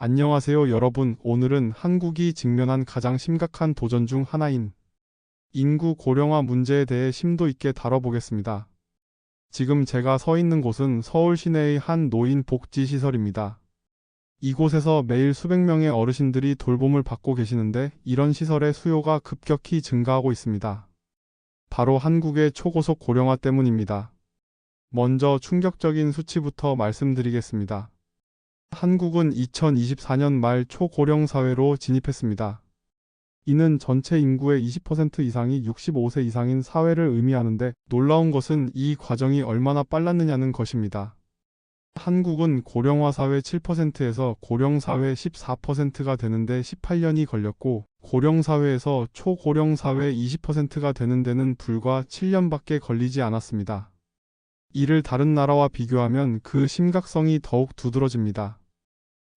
안녕하세요 여러분. 오늘은 한국이 직면한 가장 심각한 도전 중 하나인 인구 고령화 문제에 대해 심도 있게 다뤄보겠습니다. 지금 제가 서 있는 곳은 서울 시내의 한 노인 복지 시설입니다. 이곳에서 매일 수백 명의 어르신들이 돌봄을 받고 계시는데 이런 시설의 수요가 급격히 증가하고 있습니다. 바로 한국의 초고속 고령화 때문입니다. 먼저 충격적인 수치부터 말씀드리겠습니다. 한국은 2024년 말 초고령 사회로 진입했습니다. 이는 전체 인구의 20% 이상이 65세 이상인 사회를 의미하는데 놀라운 것은 이 과정이 얼마나 빨랐느냐는 것입니다. 한국은 고령화 사회 7%에서 고령 사회 14%가 되는데 18년이 걸렸고 고령 사회에서 초고령 사회 20%가 되는 데는 불과 7년밖에 걸리지 않았습니다. 이를 다른 나라와 비교하면 그 심각성이 더욱 두드러집니다.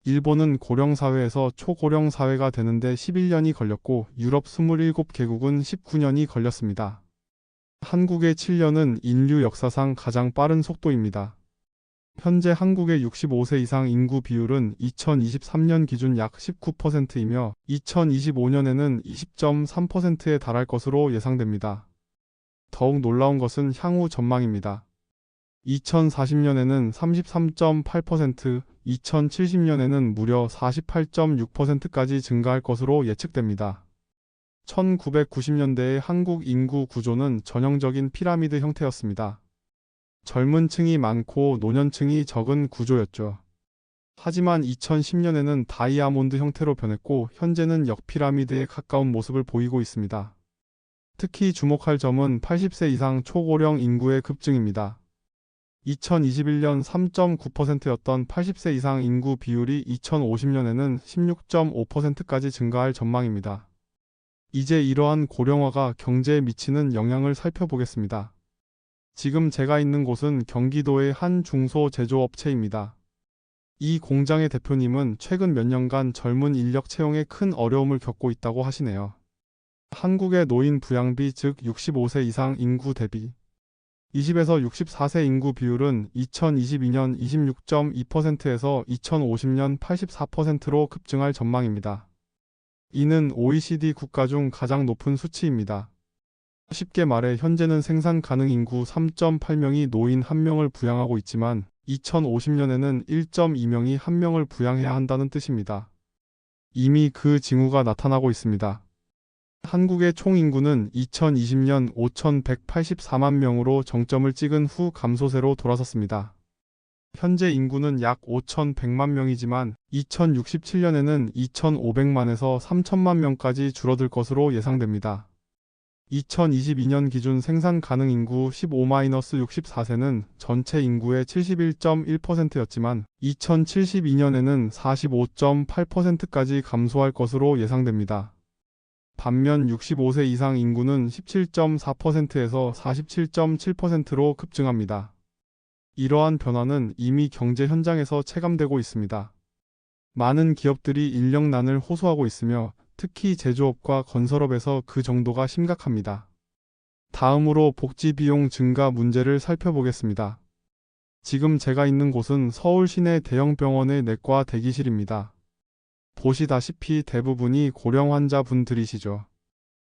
일본은 고령 사회에서 초고령 사회가 되는데 11년이 걸렸고 유럽 27개국은 19년이 걸렸습니다. 한국의 7년은 인류 역사상 가장 빠른 속도입니다. 현재 한국의 65세 이상 인구 비율은 2023년 기준 약 19%이며 2025년에는 20.3%에 달할 것으로 예상됩니다. 더욱 놀라운 것은 향후 전망입니다. 2040년에는 33.8%, 2070년에는 무려 48.6%까지 증가할 것으로 예측됩니다. 1990년대의 한국 인구 구조는 전형적인 피라미드 형태였습니다. 젊은 층이 많고 노년층이 적은 구조였죠. 하지만 2010년에는 다이아몬드 형태로 변했고 현재는 역피라미드에 가까운 모습을 보이고 있습니다. 특히 주목할 점은 80세 이상 초고령 인구의 급증입니다. 2021년 3.9%였던 80세 이상 인구 비율이 2050년에는 16.5%까지 증가할 전망입니다. 이제 이러한 고령화가 경제에 미치는 영향을 살펴보겠습니다. 지금 제가 있는 곳은 경기도의 한 중소제조업체입니다. 이 공장의 대표님은 최근 몇 년간 젊은 인력 채용에 큰 어려움을 겪고 있다고 하시네요. 한국의 노인 부양비 즉 65세 이상 인구 대비 20에서 64세 인구 비율은 2022년 26.2%에서 2050년 84%로 급증할 전망입니다. 이는 OECD 국가 중 가장 높은 수치입니다. 쉽게 말해 현재는 생산 가능 인구 3.8명이 노인 1명을 부양하고 있지만 2050년에는 1.2명이 1명을 부양해야 한다는 뜻입니다. 이미 그 징후가 나타나고 있습니다. 한국의 총 인구는 2020년 5,184만 명으로 정점을 찍은 후 감소세로 돌아섰습니다. 현재 인구는 약 5,100만 명이지만 2067년에는 2,500만에서 3,000만 명까지 줄어들 것으로 예상됩니다. 2022년 기준 생산 가능 인구 15-64세는 전체 인구의 71.1%였지만 2072년에는 45.8%까지 감소할 것으로 예상됩니다. 반면 65세 이상 인구는 17.4%에서 47.7%로 급증합니다. 이러한 변화는 이미 경제 현장에서 체감되고 있습니다. 많은 기업들이 인력난을 호소하고 있으며 특히 제조업과 건설업에서 그 정도가 심각합니다. 다음으로 복지 비용 증가 문제를 살펴보겠습니다. 지금 제가 있는 곳은 서울 시내 대형 병원의 내과 대기실입니다. 보시다시피 대부분이 고령 환자분들이시죠.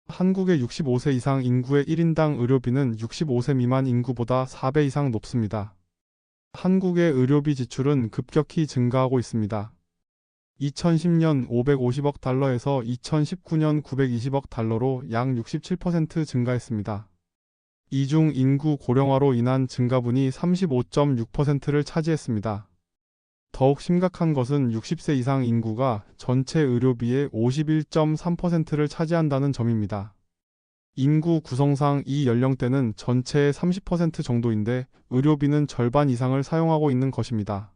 한국의 65세 이상 인구의 1인당 의료비는 65세 미만 인구보다 4배 이상 높습니다. 한국의 의료비 지출은 급격히 증가하고 있습니다. 2010년 550억 달러에서 2019년 920억 달러로 약 67% 증가했습니다. 이 중 인구 고령화로 인한 증가분이 35.6%를 차지했습니다. 더욱 심각한 것은 60세 이상 인구가 전체 의료비의 51.3%를 차지한다는 점입니다. 인구 구성상 이 연령대는 전체의 30% 정도인데 의료비는 절반 이상을 사용하고 있는 것입니다.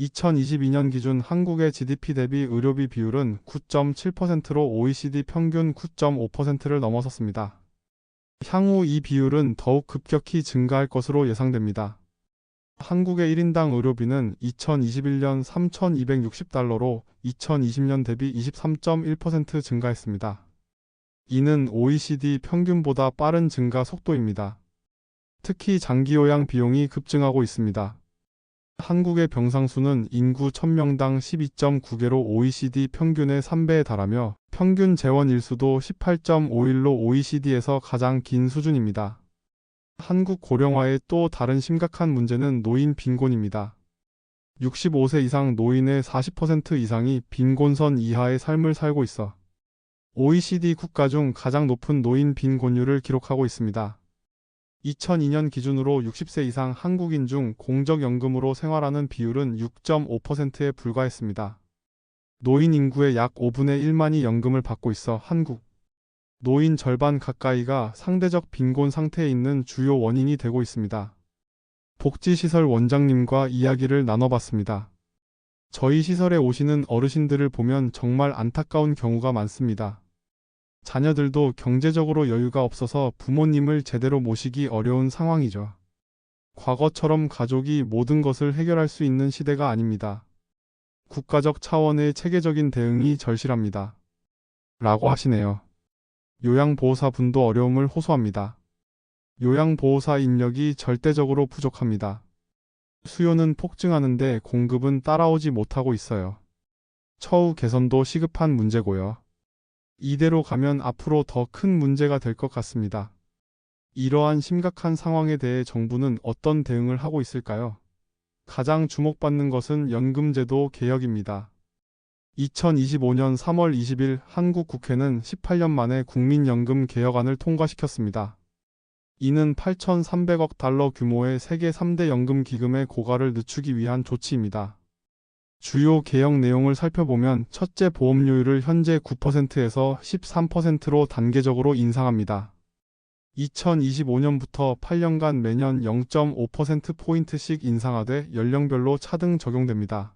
2022년 기준 한국의 GDP 대비 의료비 비율은 9.7%로 OECD 평균 9.5%를 넘어섰습니다. 향후 이 비율은 더욱 급격히 증가할 것으로 예상됩니다. 한국의 1인당 의료비는 2021년 3,260달러로 2020년 대비 23.1% 증가했습니다. 이는 OECD 평균보다 빠른 증가 속도입니다. 특히 장기요양 비용이 급증하고 있습니다. 한국의 병상수는 인구 1000명당 12.9개로 OECD 평균의 3배에 달하며 평균 재원 일수도 18.5일로 OECD에서 가장 긴 수준입니다. 한국 고령화의 또 다른 심각한 문제는 노인 빈곤입니다. 65세 이상 노인의 40% 이상이 빈곤선 이하의 삶을 살고 있어 OECD 국가 중 가장 높은 노인 빈곤율을 기록하고 있습니다. 2002년 기준으로 60세 이상 한국인 중 공적연금으로 생활하는 비율은 6.5%에 불과했습니다. 노인 인구의 약 5분의 1만이 연금을 받고 있어 한국 노인 절반 가까이가 상대적 빈곤 상태에 있는 주요 원인이 되고 있습니다. 복지시설 원장님과 이야기를 나눠봤습니다. 저희 시설에 오시는 어르신들을 보면 정말 안타까운 경우가 많습니다. 자녀들도 경제적으로 여유가 없어서 부모님을 제대로 모시기 어려운 상황이죠. 과거처럼 가족이 모든 것을 해결할 수 있는 시대가 아닙니다. 국가적 차원의 체계적인 대응이 절실합니다. 라고 하시네요. 요양보호사분도 어려움을 호소합니다. 요양보호사 인력이 절대적으로 부족합니다. 수요는 폭증하는데 공급은 따라오지 못하고 있어요. 처우 개선도 시급한 문제고요. 이대로 가면 앞으로 더 큰 문제가 될 것 같습니다. 이러한 심각한 상황에 대해 정부는 어떤 대응을 하고 있을까요? 가장 주목받는 것은 연금제도 개혁입니다. 2025년 3월 20일 한국 국회는 18년 만에 국민연금 개혁안을 통과시켰습니다. 이는 8,300억 달러 규모의 세계 3대 연금 기금의 고갈을 늦추기 위한 조치입니다. 주요 개혁 내용을 살펴보면 첫째, 보험료율을 현재 9%에서 13%로 단계적으로 인상합니다. 2025년부터 8년간 매년 0.5%포인트씩 인상하되 연령별로 차등 적용됩니다.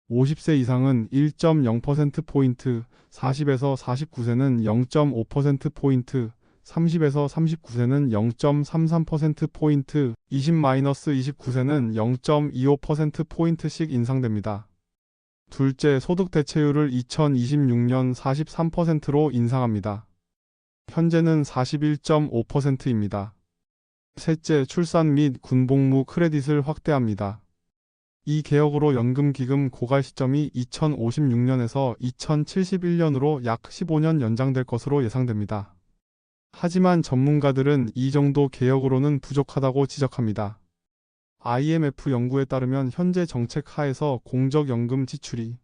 50세 이상은 1.0%포인트, 40에서 49세는 0.5%포인트, 30에서 39세는 0.33%포인트, 20-29세는 0.25%포인트씩 인상됩니다. 둘째, 소득 대체율을 2026년 43%로 인상합니다. 현재는 41.5%입니다. 셋째, 출산 및 군복무 크레딧을 확대합니다. 이 개혁으로 연금기금 고갈 시점이 2056년에서 2071년으로 약 15년 연장될 것으로 예상됩니다. 하지만 전문가들은 이 정도 개혁으로는 부족하다고 지적합니다. IMF 연구에 따르면 현재 정책 하에서 공적연금 지출이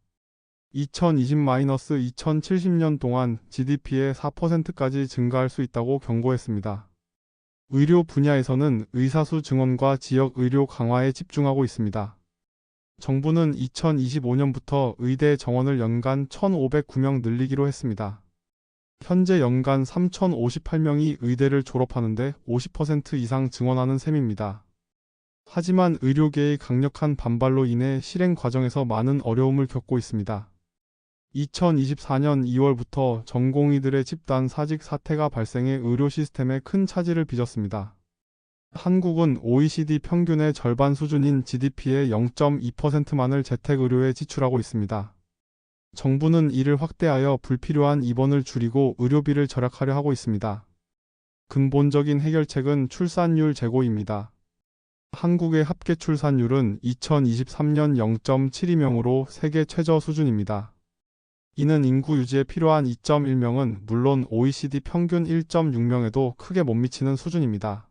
2020-2070년 동안 GDP의 4%까지 증가할 수 있다고 경고했습니다. 의료 분야에서는 의사수 증원과 지역 의료 강화에 집중하고 있습니다. 정부는 2025년부터 의대 정원을 연간 1,509명 늘리기로 했습니다. 현재 연간 3,058명이 의대를 졸업하는데 50% 이상 증원하는 셈입니다. 하지만 의료계의 강력한 반발로 인해 실행 과정에서 많은 어려움을 겪고 있습니다. 2024년 2월부터 전공의들의 집단 사직 사태가 발생해 의료 시스템에 큰 차질을 빚었습니다. 한국은 OECD 평균의 절반 수준인 GDP의 0.2%만을 재택의료에 지출하고 있습니다. 정부는 이를 확대하여 불필요한 입원을 줄이고 의료비를 절약하려 하고 있습니다. 근본적인 해결책은 출산율 제고입니다. 한국의 합계 출산율은 2023년 0.72명으로 세계 최저 수준입니다. 이는 인구 유지에 필요한 2.1명은 물론 OECD 평균 1.6명에도 크게 못 미치는 수준입니다.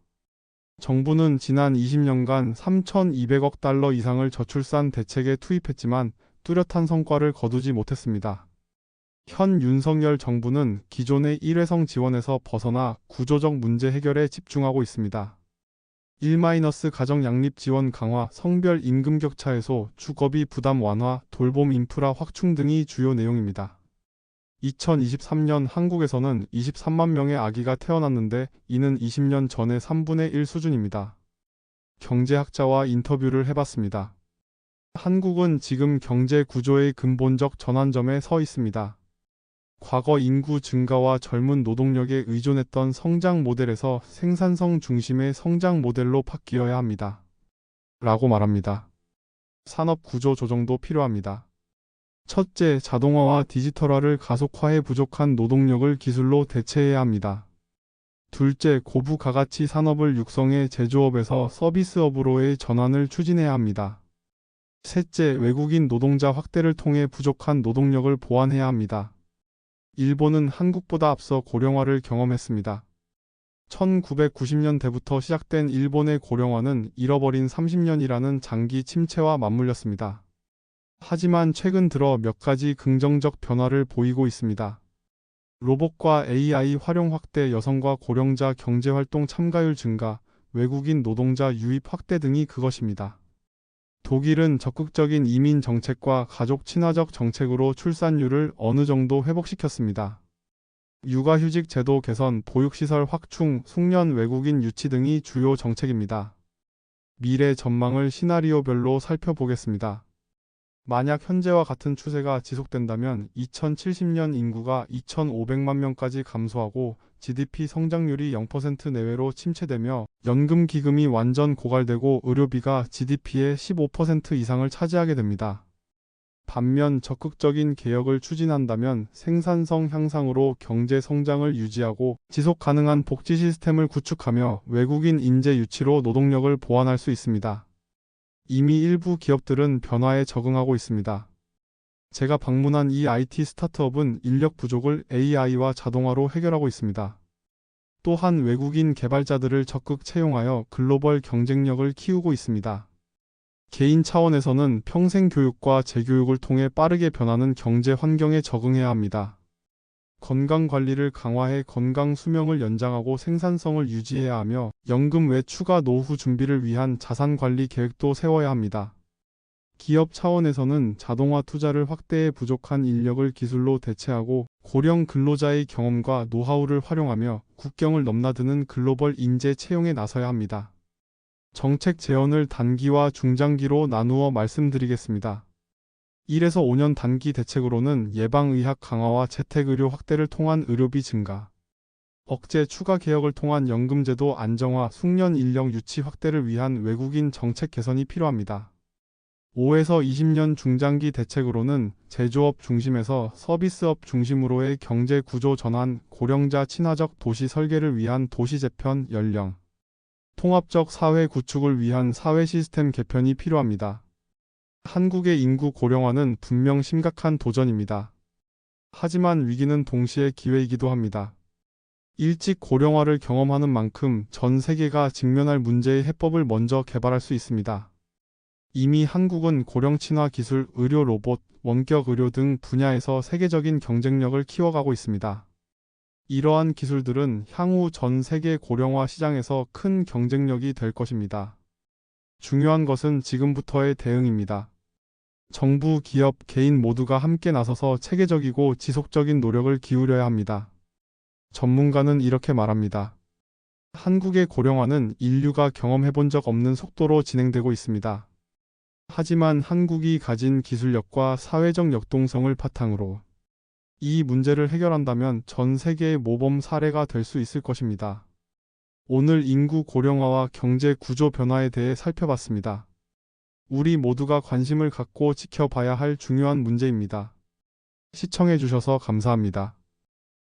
정부는 지난 20년간 3,200억 달러 이상을 저출산 대책에 투입했지만 뚜렷한 성과를 거두지 못했습니다. 현 윤석열 정부는 기존의 일회성 지원에서 벗어나 구조적 문제 해결에 집중하고 있습니다. 1- 가정 양립 지원 강화, 성별 임금 격차 해소, 주거비 부담 완화, 돌봄 인프라 확충 등이 주요 내용입니다. 2023년 한국에서는 23만 명의 아기가 태어났는데 이는 20년 전의 3분의 1 수준입니다. 경제학자와 인터뷰를 해봤습니다. 한국은 지금 경제 구조의 근본적 전환점에 서 있습니다. 과거 인구 증가와 젊은 노동력에 의존했던 성장 모델에서 생산성 중심의 성장 모델로 바뀌어야 합니다. 라고 말합니다. 산업 구조 조정도 필요합니다. 첫째, 자동화와 디지털화를 가속화해 부족한 노동력을 기술로 대체해야 합니다. 둘째, 고부가가치 산업을 육성해 제조업에서 서비스업으로의 전환을 추진해야 합니다. 셋째, 외국인 노동자 확대를 통해 부족한 노동력을 보완해야 합니다. 일본은 한국보다 앞서 고령화를 경험했습니다. 1990년대부터 시작된 일본의 고령화는 잃어버린 30년이라는 장기 침체와 맞물렸습니다. 하지만 최근 들어 몇 가지 긍정적 변화를 보이고 있습니다. 로봇과 AI 활용 확대, 여성과 고령자 경제활동 참가율 증가, 외국인 노동자 유입 확대 등이 그것입니다. 독일은 적극적인 이민 정책과 가족 친화적 정책으로 출산율을 어느 정도 회복시켰습니다. 육아휴직 제도 개선, 보육시설 확충, 숙련 외국인 유치 등이 주요 정책입니다. 미래 전망을 시나리오별로 살펴보겠습니다. 만약 현재와 같은 추세가 지속된다면 2070년 인구가 2,500만 명까지 감소하고 GDP 성장률이 0% 내외로 침체되며 연금 기금이 완전 고갈되고 의료비가 GDP의 15% 이상을 차지하게 됩니다. 반면 적극적인 개혁을 추진한다면 생산성 향상으로 경제 성장을 유지하고 지속 가능한 복지 시스템을 구축하며 외국인 인재 유치로 노동력을 보완할 수 있습니다. 이미 일부 기업들은 변화에 적응하고 있습니다. 제가 방문한 이 IT 스타트업은 인력 부족을 AI와 자동화로 해결하고 있습니다. 또한 외국인 개발자들을 적극 채용하여 글로벌 경쟁력을 키우고 있습니다. 개인 차원에서는 평생 교육과 재교육을 통해 빠르게 변하는 경제 환경에 적응해야 합니다. 건강관리를 강화해 건강 수명을 연장하고 생산성을 유지해야 하며 연금 외 추가 노후 준비를 위한 자산관리 계획도 세워야 합니다. 기업 차원에서는 자동화 투자를 확대해 부족한 인력을 기술로 대체하고 고령 근로자의 경험과 노하우를 활용하며 국경을 넘나드는 글로벌 인재 채용에 나서야 합니다. 정책 제언을 단기와 중장기로 나누어 말씀드리겠습니다. 1에서 5년 단기 대책으로는 예방의학 강화와 재택의료 확대를 통한 의료비 증가, 억제 추가 개혁을 통한 연금제도 안정화, 숙련 인력 유치 확대를 위한 외국인 정책 개선이 필요합니다. 5에서 20년 중장기 대책으로는 제조업 중심에서 서비스업 중심으로의 경제 구조 전환, 고령자 친화적 도시 설계를 위한 도시 재편, 연령, 통합적 사회 구축을 위한 사회 시스템 개편이 필요합니다. 한국의 인구 고령화는 분명 심각한 도전입니다. 하지만 위기는 동시에 기회이기도 합니다. 일찍 고령화를 경험하는 만큼 전 세계가 직면할 문제의 해법을 먼저 개발할 수 있습니다. 이미 한국은 고령 친화 기술, 의료 로봇, 원격 의료 등 분야에서 세계적인 경쟁력을 키워가고 있습니다. 이러한 기술들은 향후 전 세계 고령화 시장에서 큰 경쟁력이 될 것입니다. 중요한 것은 지금부터의 대응입니다. 정부, 기업, 개인 모두가 함께 나서서 체계적이고 지속적인 노력을 기울여야 합니다. 전문가는 이렇게 말합니다. 한국의 고령화는 인류가 경험해본 적 없는 속도로 진행되고 있습니다. 하지만 한국이 가진 기술력과 사회적 역동성을 바탕으로 이 문제를 해결한다면 전 세계의 모범 사례가 될 수 있을 것입니다. 오늘 인구 고령화와 경제 구조 변화에 대해 살펴봤습니다. 우리 모두가 관심을 갖고 지켜봐야 할 중요한 문제입니다. 시청해주셔서 감사합니다.